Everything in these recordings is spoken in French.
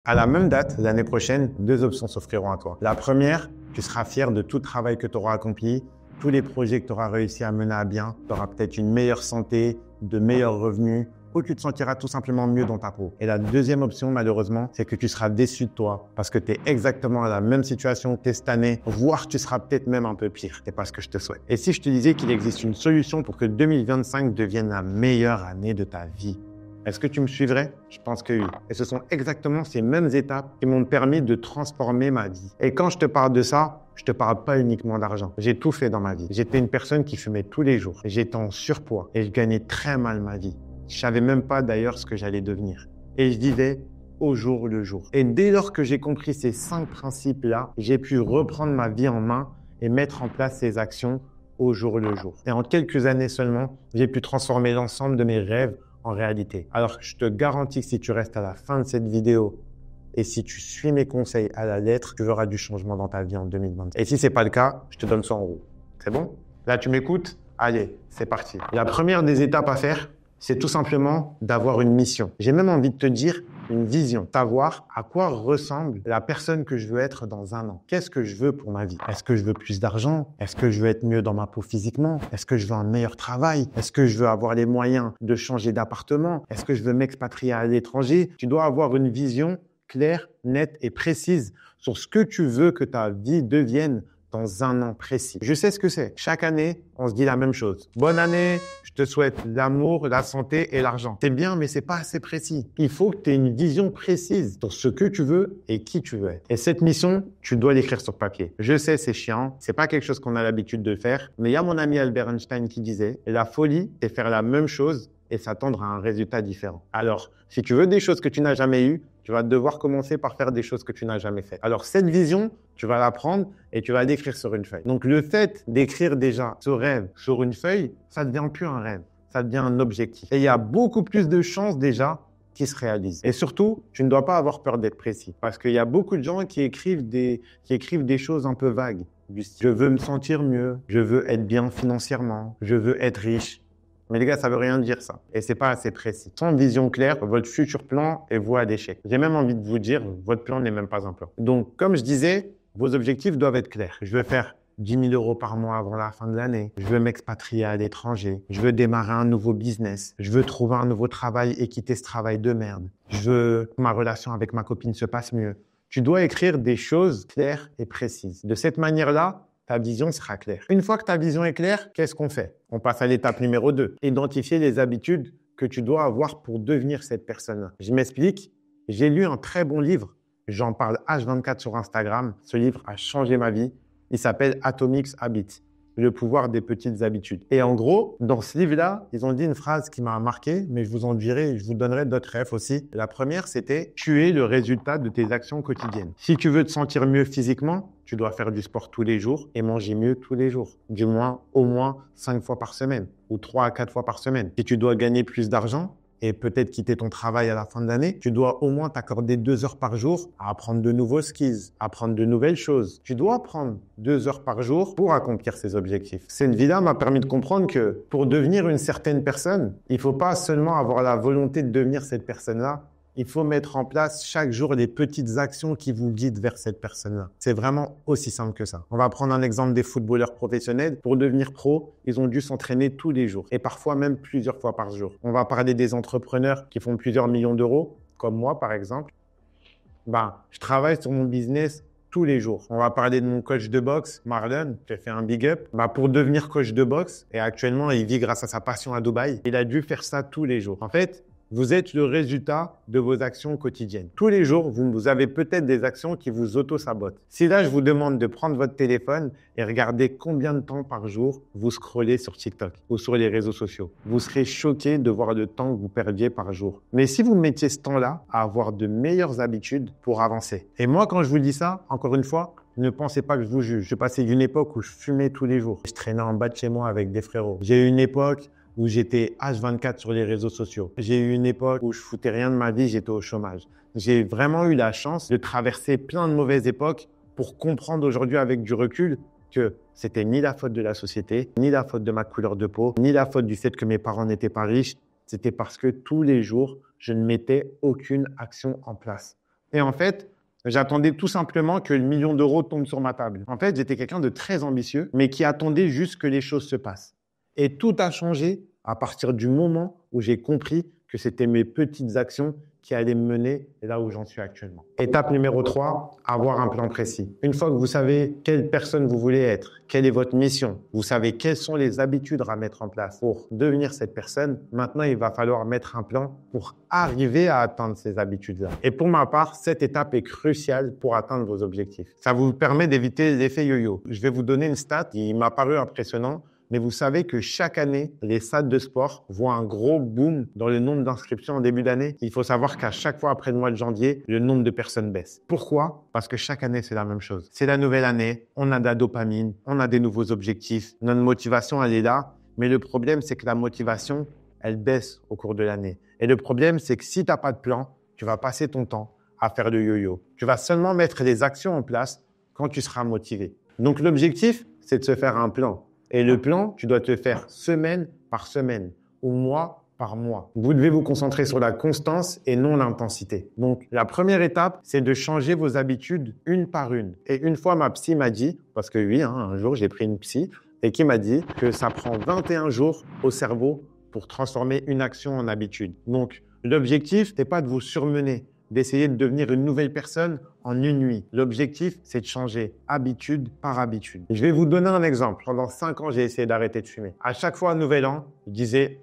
À la même date, l'année prochaine, deux options s'offriront à toi. La première, tu seras fier de tout le travail que tu auras accompli, tous les projets que tu auras réussi à mener à bien. Tu auras peut-être une meilleure santé, de meilleurs revenus, ou tu te sentiras tout simplement mieux dans ta peau. Et la deuxième option, malheureusement, c'est que tu seras déçu de toi parce que tu es exactement à la même situation que tu es cette année, voire tu seras peut-être même un peu pire. C'est pas ce que je te souhaite. Et si je te disais qu'il existe une solution pour que 2025 devienne la meilleure année de ta vie? Est-ce que tu me suivrais? Je pense que oui. Et ce sont exactement ces mêmes étapes qui m'ont permis de transformer ma vie. Et quand je te parle de ça, je te parle pas uniquement d'argent. J'ai tout fait dans ma vie. J'étais une personne qui fumait tous les jours. J'étais en surpoids et je gagnais très mal ma vie. Je savais même pas d'ailleurs ce que j'allais devenir. Et je vivais au jour le jour. Et dès lors que j'ai compris ces 5 principes-là, j'ai pu reprendre ma vie en main et mettre en place ces actions au jour le jour. Et en quelques années seulement, j'ai pu transformer l'ensemble de mes rêves en réalité. Alors, je te garantis que si tu restes à la fin de cette vidéo et si tu suis mes conseils à la lettre, tu verras du changement dans ta vie en 2020. Et si c'est pas le cas, je te donne ça en roue. C'est bon? Là, tu m'écoutes? Allez, c'est parti. La première des étapes à faire, c'est tout simplement d'avoir une mission. J'ai même envie de te dire une vision. Savoir à quoi ressemble la personne que je veux être dans un an. Qu'est-ce que je veux pour ma vie? Est-ce que je veux plus d'argent? Est-ce que je veux être mieux dans ma peau physiquement? Est-ce que je veux un meilleur travail? Est-ce que je veux avoir les moyens de changer d'appartement? Est-ce que je veux m'expatrier à l'étranger? Tu dois avoir une vision claire, nette et précise sur ce que tu veux que ta vie devienne dans un an précis. Je sais ce que c'est. Chaque année, on se dit la même chose. Bonne année, je te souhaite l'amour, la santé et l'argent. C'est bien, mais c'est pas assez précis. Il faut que tu aies une vision précise sur ce que tu veux et qui tu veux être. Et cette mission, tu dois l'écrire sur papier. Je sais, c'est chiant. C'est pas quelque chose qu'on a l'habitude de faire. Mais il y a mon ami Albert Einstein qui disait, la folie, c'est faire la même chose et s'attendre à un résultat différent. Alors, si tu veux des choses que tu n'as jamais eues, tu vas devoir commencer par faire des choses que tu n'as jamais faites. Alors, cette vision, tu vas la prendre et tu vas l'écrire sur une feuille. Donc, le fait d'écrire déjà ce rêve sur une feuille, ça ne devient plus un rêve, ça devient un objectif. Et il y a beaucoup plus de chances déjà qui se réalisent. Et surtout, tu ne dois pas avoir peur d'être précis. Parce qu'il y a beaucoup de gens qui écrivent des choses un peu vagues. Du style, je veux me sentir mieux, je veux être bien financièrement, je veux être riche. Mais les gars, ça veut rien dire ça. Et c'est pas assez précis. Sans vision claire, votre futur plan est voué à l'échec. J'ai même envie de vous dire, votre plan n'est même pas un plan. Donc, comme je disais, vos objectifs doivent être clairs. Je veux faire 10 000 euros par mois avant la fin de l'année. Je veux m'expatrier à l'étranger. Je veux démarrer un nouveau business. Je veux trouver un nouveau travail et quitter ce travail de merde. Je veux que ma relation avec ma copine se passe mieux. Tu dois écrire des choses claires et précises. De cette manière-là, ta vision sera claire. Une fois que ta vision est claire, qu'est-ce qu'on fait? On passe à l'étape numéro 2. Identifier les habitudes que tu dois avoir pour devenir cette personne-là. Je m'explique. J'ai lu un très bon livre. J'en parle H24 sur Instagram. Ce livre a changé ma vie. Il s'appelle Atomic Habits, le pouvoir des petites habitudes. Et en gros, dans ce livre-là, ils ont dit une phrase qui m'a marqué, mais je vous donnerai d'autres rêves aussi. La première, c'était « Tu es le résultat de tes actions quotidiennes ». Si tu veux te sentir mieux physiquement, tu dois faire du sport tous les jours et manger mieux tous les jours. Du moins, au moins 5 fois par semaine ou 3 à 4 fois par semaine. Si tu dois gagner plus d'argent, et peut-être quitter ton travail à la fin de l'année, tu dois au moins t'accorder 2 heures par jour à apprendre de nouveaux skills, à apprendre de nouvelles choses. Tu dois prendre 2 heures par jour pour accomplir ces objectifs. Cette vie-là m'a permis de comprendre que pour devenir une certaine personne, il faut pas seulement avoir la volonté de devenir cette personne-là, il faut mettre en place chaque jour les petites actions qui vous guident vers cette personne-là. C'est vraiment aussi simple que ça. On va prendre un exemple des footballeurs professionnels. Pour devenir pro, ils ont dû s'entraîner tous les jours et parfois même plusieurs fois par jour. On va parler des entrepreneurs qui font plusieurs millions d'euros, comme moi par exemple. Je travaille sur mon business tous les jours. On va parler de mon coach de boxe, Marlon, j'ai fait un big up. Pour devenir coach de boxe, et actuellement, il vit grâce à sa passion à Dubaï, il a dû faire ça tous les jours. En fait, vous êtes le résultat de vos actions quotidiennes. Tous les jours, vous avez peut-être des actions qui vous auto-sabotent. Si là, je vous demande de prendre votre téléphone et regarder combien de temps par jour vous scrollez sur TikTok ou sur les réseaux sociaux, vous serez choqué de voir le temps que vous perdiez par jour. Mais si vous mettiez ce temps-là à avoir de meilleures habitudes pour avancer. Et moi, quand je vous dis ça, encore une fois, ne pensez pas que je vous juge. Je passais d'une époque où je fumais tous les jours. Je traînais en bas de chez moi avec des frérots. J'ai eu une époque où j'étais H24 sur les réseaux sociaux. J'ai eu une époque où je foutais rien de ma vie, j'étais au chômage. J'ai vraiment eu la chance de traverser plein de mauvaises époques pour comprendre aujourd'hui avec du recul que c'était ni la faute de la société, ni la faute de ma couleur de peau, ni la faute du fait que mes parents n'étaient pas riches. C'était parce que tous les jours, je ne mettais aucune action en place Et en fait, j'attendais tout simplement que le million d'euros tombe sur ma table. En fait, j'étais quelqu'un de très ambitieux, mais qui attendait juste que les choses se passent. Et tout a changé à partir du moment où j'ai compris que c'était mes petites actions qui allaient me mener là où j'en suis actuellement. Étape numéro 3, avoir un plan précis. Une fois que vous savez quelle personne vous voulez être, quelle est votre mission, vous savez quelles sont les habitudes à mettre en place pour devenir cette personne, maintenant il va falloir mettre un plan pour arriver à atteindre ces habitudes-là. Et pour ma part, cette étape est cruciale pour atteindre vos objectifs. Ça vous permet d'éviter l'effet yo-yo. Je vais vous donner une stat qui m'a paru impressionnante. Mais vous savez que chaque année, les salles de sport voient un gros boom dans le nombre d'inscriptions en début d'année. Il faut savoir qu'à chaque fois après le mois de janvier, le nombre de personnes baisse. Pourquoi? Parce que chaque année, c'est la même chose. C'est la nouvelle année, on a de la dopamine, on a des nouveaux objectifs, notre motivation, elle est là. Mais le problème, c'est que la motivation, elle baisse au cours de l'année. Et le problème, c'est que si tu n'as pas de plan, tu vas passer ton temps à faire le yo-yo. Tu vas seulement mettre des actions en place quand tu seras motivé. Donc l'objectif, c'est de se faire un plan. Et le plan, tu dois te le faire semaine par semaine ou mois par mois. Vous devez vous concentrer sur la constance et non l'intensité. Donc, la première étape, c'est de changer vos habitudes une par une. Et une fois, ma psy m'a dit, parce que oui, un jour, j'ai pris une psy et qui m'a dit que ça prend 21 jours au cerveau pour transformer une action en habitude. Donc, l'objectif, n'est pas de vous surmener, d'essayer de devenir une nouvelle personne en une nuit. L'objectif, c'est de changer habitude par habitude. Je vais vous donner un exemple. Pendant 5 ans, j'ai essayé d'arrêter de fumer. À chaque fois, un nouvel an, je disais,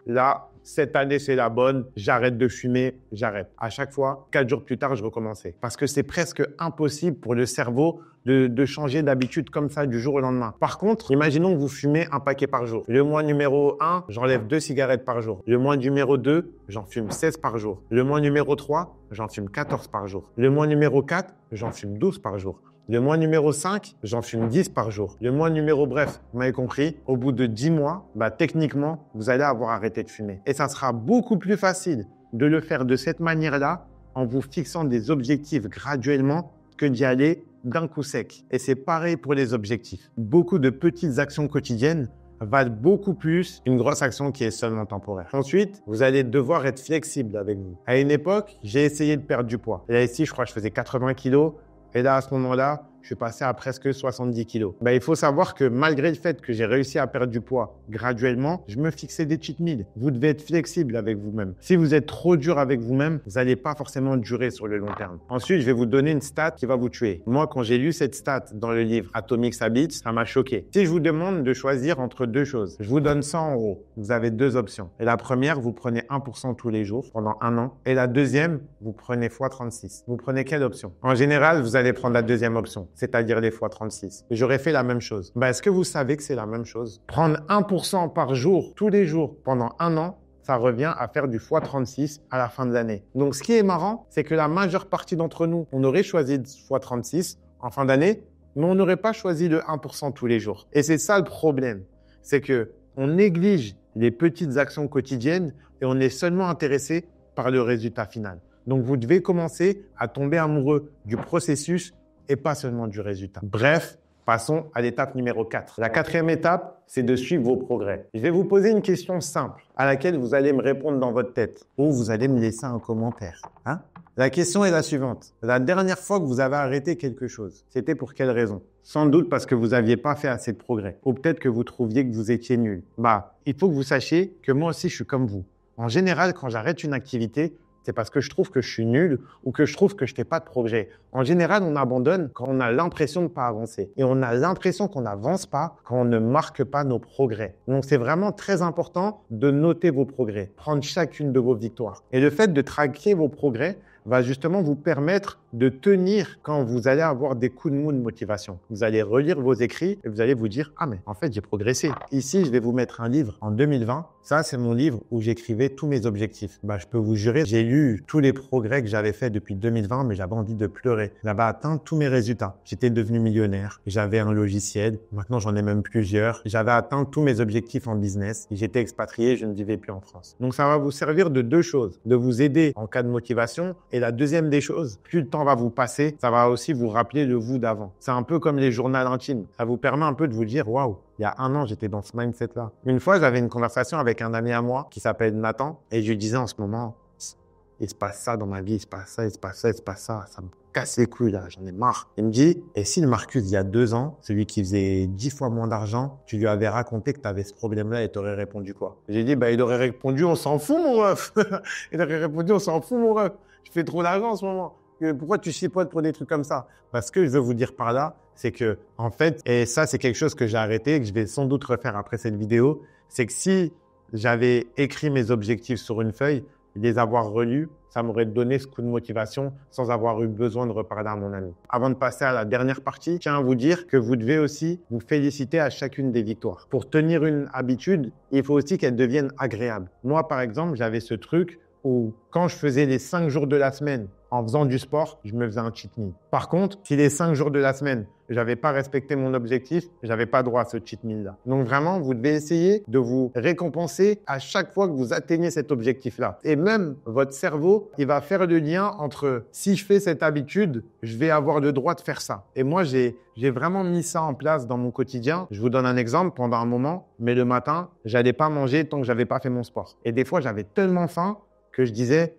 là, cette année, c'est la bonne, j'arrête de fumer, j'arrête. À chaque fois, 4 jours plus tard, je recommençais. Parce que c'est presque impossible pour le cerveau de changer d'habitude comme ça du jour au lendemain. Par contre, imaginons que vous fumez un paquet par jour. Le mois numéro 1, j'enlève 2 cigarettes par jour. Le mois numéro 2, j'en fume 16 par jour. Le mois numéro 3, j'en fume 14 par jour. Le mois numéro 4, j'en fume 12 par jour. Le mois numéro 5, j'en fume 10 par jour. Le mois numéro, bref, vous m'avez compris, au bout de 10 mois, techniquement, vous allez avoir arrêté de fumer. Et ça sera beaucoup plus facile de le faire de cette manière-là en vous fixant des objectifs graduellement que d'y aller d'un coup sec. Et c'est pareil pour les objectifs. Beaucoup de petites actions quotidiennes valent beaucoup plus qu'une grosse action qui est seulement temporaire. Ensuite, vous allez devoir être flexible avec vous. À une époque, j'ai essayé de perdre du poids. Et là, ici, je crois que je faisais 80 kilos. Et là, à ce moment-là, je suis passé à presque 70 kilos. Il faut savoir que malgré le fait que j'ai réussi à perdre du poids graduellement, je me fixais des cheat meals. Vous devez être flexible avec vous-même. Si vous êtes trop dur avec vous-même, vous n'allez pas forcément durer sur le long terme. Ensuite, je vais vous donner une stat qui va vous tuer. Moi, quand j'ai lu cette stat dans le livre Atomic Habits, ça m'a choqué. Si je vous demande de choisir entre deux choses, je vous donne 100 €. Vous avez deux options. Et la première, vous prenez 1% tous les jours pendant 1 an. Et la deuxième, vous prenez x36. Vous prenez quelle option? En général, vous allez prendre la deuxième option, c'est-à-dire les x36. J'aurais fait la même chose. Est-ce que vous savez que c'est la même chose? Prendre 1% par jour, tous les jours, pendant 1 an, ça revient à faire du x36 à la fin de l'année. Donc, ce qui est marrant, c'est que la majeure partie d'entre nous, on aurait choisi x36 en fin d'année, mais on n'aurait pas choisi le 1% tous les jours. Et c'est ça le problème. C'est que on néglige les petites actions quotidiennes et on est seulement intéressé par le résultat final. Donc, vous devez commencer à tomber amoureux du processus et pas seulement du résultat. Bref, passons à l'étape numéro 4. La 4e étape, c'est de suivre vos progrès. Je vais vous poser une question simple à laquelle vous allez me répondre dans votre tête ou vous allez me laisser un commentaire. La question est la suivante. La dernière fois que vous avez arrêté quelque chose, c'était pour quelle raison? Sans doute parce que vous n'aviez pas fait assez de progrès ou peut-être que vous trouviez que vous étiez nul. Il faut que vous sachiez que moi aussi, je suis comme vous. En général, quand j'arrête une activité, c'est parce que je trouve que je suis nul ou que je trouve que je n'ai pas de progrès. En général, on abandonne quand on a l'impression de ne pas avancer. Et on a l'impression qu'on n'avance pas quand on ne marque pas nos progrès. Donc, c'est vraiment très important de noter vos progrès, prendre chacune de vos victoires. Et le fait de traquer vos progrès va justement vous permettre de tenir quand vous allez avoir des coups de mou de motivation. Vous allez relire vos écrits et vous allez vous dire « Ah, mais en fait, j'ai progressé. » Ici, je vais vous mettre un livre en 2020. Ça, c'est mon livre où j'écrivais tous mes objectifs. Je peux vous jurer, j'ai lu tous les progrès que j'avais faits depuis 2020, mais j'avais envie de pleurer. J'avais atteint tous mes résultats. J'étais devenu millionnaire. J'avais un logiciel. Maintenant, j'en ai même plusieurs. J'avais atteint tous mes objectifs en business. J'étais expatrié, je ne vivais plus en France. Donc, ça va vous servir de deux choses. De vous aider en cas de motivation. Et la deuxième des choses, plus le temps va vous passer, ça va aussi vous rappeler le vous d'avant. C'est un peu comme les journaux intimes. Ça vous permet un peu de vous dire « Waouh, il y a 1 an, j'étais dans ce mindset-là. » Une fois, j'avais une conversation avec un ami à moi qui s'appelle Nathan et je lui disais en ce moment, il se passe ça dans ma vie, il se passe ça, il se passe ça, il se passe ça. Ça me casse les couilles, là, j'en ai marre. Il me dit, et si le Marcus, il y a 2 ans, celui qui faisait 10 fois moins d'argent, tu lui avais raconté que tu avais ce problème-là et tu aurais répondu quoi? J'ai dit, il aurait répondu, on s'en fout, mon ref. Il aurait répondu, on s'en fout, mon ref. Je fais trop d'argent en ce moment. Pourquoi tu chipotes pour des trucs comme ça? Parce que je veux vous dire par là, c'est que, en fait, et ça, c'est quelque chose que j'ai arrêté, que je vais sans doute refaire après cette vidéo, c'est que si j'avais écrit mes objectifs sur une feuille, les avoir relus, ça m'aurait donné ce coup de motivation sans avoir eu besoin de reparler à mon ami. Avant de passer à la dernière partie, je tiens à vous dire que vous devez aussi vous féliciter à chacune des victoires. Pour tenir une habitude, il faut aussi qu'elle devienne agréable. Moi, par exemple, j'avais ce truc où quand je faisais les 5 jours de la semaine en faisant du sport, je me faisais un cheat meal. Par contre, si les 5 jours de la semaine, j'avais pas respecté mon objectif, j'avais pas droit à ce cheat meal-là. Donc vraiment, vous devez essayer de vous récompenser à chaque fois que vous atteignez cet objectif-là. Et même votre cerveau, il va faire le lien entre si je fais cette habitude, je vais avoir le droit de faire ça. Et moi, j'ai vraiment mis ça en place dans mon quotidien. Je vous donne un exemple. Pendant un moment, mais le matin, j'allais pas manger tant que j'avais pas fait mon sport. Et des fois, j'avais tellement faim que je disais,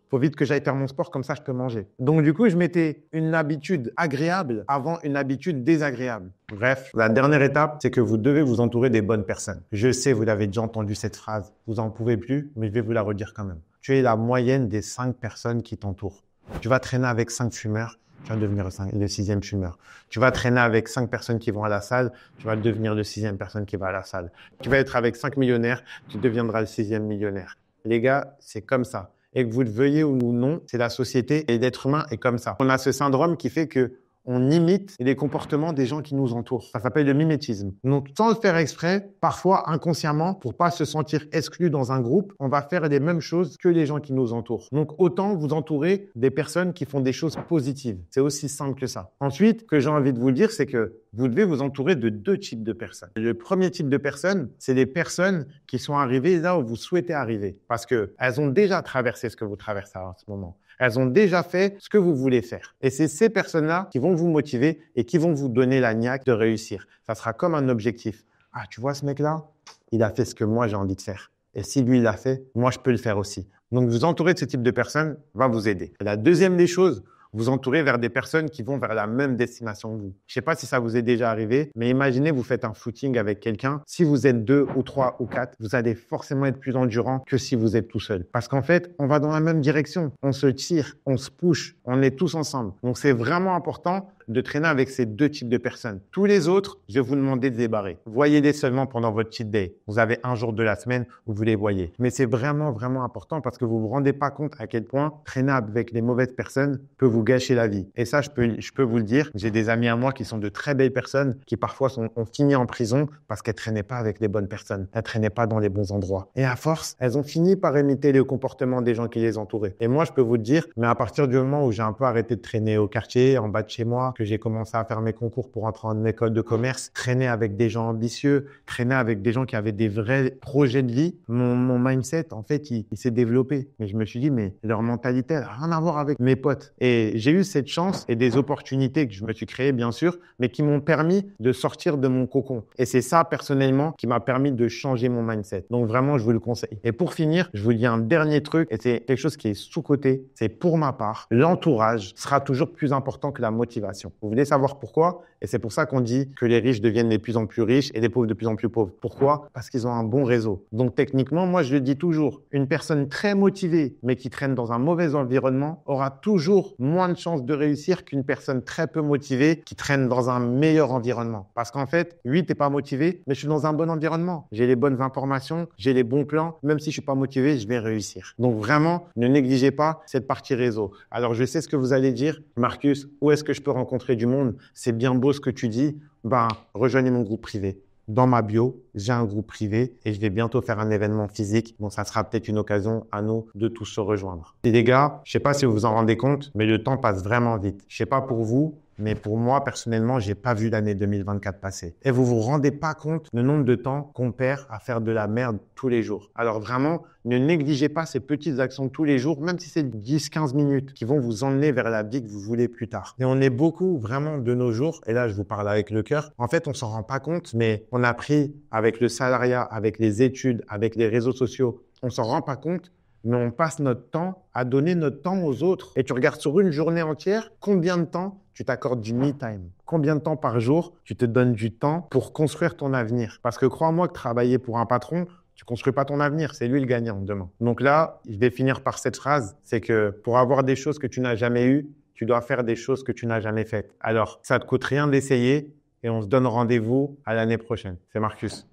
faut vite que j'aille faire mon sport, comme ça je peux manger. Donc du coup, je mettais une habitude agréable avant une habitude désagréable. Bref, la dernière étape, c'est que vous devez vous entourer des bonnes personnes. Je sais, vous l'avez déjà entendu cette phrase, vous en pouvez plus, mais je vais vous la redire quand même. Tu es la moyenne des 5 personnes qui t'entourent. Tu vas traîner avec 5 fumeurs, tu vas devenir le 6e fumeur. Tu vas traîner avec 5 personnes qui vont à la salle, tu vas devenir le 6e personne qui va à la salle. Tu vas être avec 5 millionnaires, tu deviendras le 6e millionnaire. Les gars, c'est comme ça. Et que vous le veuillez ou non, c'est la société et l'être humain est comme ça. On a ce syndrome qui fait que on imite les comportements des gens qui nous entourent. Ça s'appelle le mimétisme. Donc, sans le faire exprès, parfois inconsciemment, pour pas se sentir exclu dans un groupe, on va faire les mêmes choses que les gens qui nous entourent. Donc, autant vous entourer des personnes qui font des choses positives. C'est aussi simple que ça. Ensuite, ce que j'ai envie de vous dire, c'est que vous devez vous entourer de 2 types de personnes. Le premier type de personnes, c'est des personnes qui sont arrivées là où vous souhaitez arriver. Parce que elles ont déjà traversé ce que vous traversez en ce moment. Elles ont déjà fait ce que vous voulez faire. Et c'est ces personnes-là qui vont vous motiver et qui vont vous donner la niaque de réussir. Ça sera comme un objectif. Ah, tu vois ce mec-là, il a fait ce que moi j'ai envie de faire. Et si lui, il l'a fait, moi, je peux le faire aussi. Donc, vous entourer de ce type de personnes va vous aider. Et la deuxième des choses, vous entourez vers des personnes qui vont vers la même destination que vous. Je sais pas si ça vous est déjà arrivé, mais imaginez, vous faites un footing avec quelqu'un. Si vous êtes 2 ou 3 ou 4, vous allez forcément être plus endurant que si vous êtes tout seul. Parce qu'en fait, on va dans la même direction. On se tire, on se push, on est tous ensemble. Donc, c'est vraiment important de traîner avec ces 2 types de personnes. Tous les autres, je vais vous demander de les barrer. Voyez-les seulement pendant votre cheat day. Vous avez un jour de la semaine où vous les voyez. Mais c'est vraiment, vraiment important parce que vous vous rendez pas compte à quel point traîner avec les mauvaises personnes peut vous gâcher la vie. Et ça, je peux vous le dire. J'ai des amis à moi qui sont de très belles personnes qui parfois ont fini en prison parce qu'elles traînaient pas avec les bonnes personnes. Elles traînaient pas dans les bons endroits. Et à force, elles ont fini par imiter le comportement des gens qui les entouraient. Et moi, je peux vous le dire, mais à partir du moment où j'ai un peu arrêté de traîner au quartier, en bas de chez moi, que j'ai commencé à faire mes concours pour entrer en école de commerce, traîner avec des gens ambitieux, traîner avec des gens qui avaient des vrais projets de vie, mon mindset, en fait, il s'est développé. Mais je me suis dit, mais leur mentalité, elle n'a rien à voir avec mes potes. Et j'ai eu cette chance et des opportunités que je me suis créées, bien sûr, mais qui m'ont permis de sortir de mon cocon. Et c'est ça, personnellement, qui m'a permis de changer mon mindset. Donc vraiment, je vous le conseille. Et pour finir, je vous dis un dernier truc, et c'est quelque chose qui est sous-coté. C'est pour ma part, l'entourage sera toujours plus important que la motivation. Vous voulez savoir pourquoi? Et c'est pour ça qu'on dit que les riches deviennent de plus en plus riches et les pauvres de plus en plus pauvres. Pourquoi? Parce qu'ils ont un bon réseau. Donc techniquement, moi je le dis toujours, une personne très motivée mais qui traîne dans un mauvais environnement aura toujours moins de chances de réussir qu'une personne très peu motivée qui traîne dans un meilleur environnement. Parce qu'en fait, oui, t'es pas motivé, mais je suis dans un bon environnement. J'ai les bonnes informations, j'ai les bons plans. Même si je suis pas motivé, je vais réussir. Donc vraiment, ne négligez pas cette partie réseau. Alors je sais ce que vous allez dire, Marcus, où est-ce que je peux rencontrer du monde? C'est bien beau ce que tu dis. Ben, rejoignez mon groupe privé. Dans ma bio, j'ai un groupe privé et je vais bientôt faire un événement physique. Donc, ça sera peut-être une occasion à nous de tous se rejoindre. Et les gars, je sais pas si vous vous en rendez compte, mais le temps passe vraiment vite. Je sais pas pour vous, mais pour moi, personnellement, j'ai pas vu l'année 2024 passer. Et vous vous rendez pas compte le nombre de temps qu'on perd à faire de la merde tous les jours. Alors vraiment, ne négligez pas ces petites actions de tous les jours, même si c'est 10-15 minutes, qui vont vous emmener vers la vie que vous voulez plus tard. Et on est beaucoup vraiment de nos jours, et là, je vous parle avec le cœur. En fait, on s'en rend pas compte, mais on a pris avec le salariat, avec les études, avec les réseaux sociaux, on s'en rend pas compte. mais on passe notre temps à donner notre temps aux autres. Et tu regardes sur une journée entière, combien de temps tu t'accordes du me time? Combien de temps par jour tu te donnes du temps pour construire ton avenir? Parce que crois-moi que travailler pour un patron, tu construis pas ton avenir, c'est lui le gagnant demain. Donc là, je vais finir par cette phrase, c'est que pour avoir des choses que tu n'as jamais eues, tu dois faire des choses que tu n'as jamais faites. Alors, ça te coûte rien d'essayer et on se donne rendez-vous à l'année prochaine. C'est Marcus.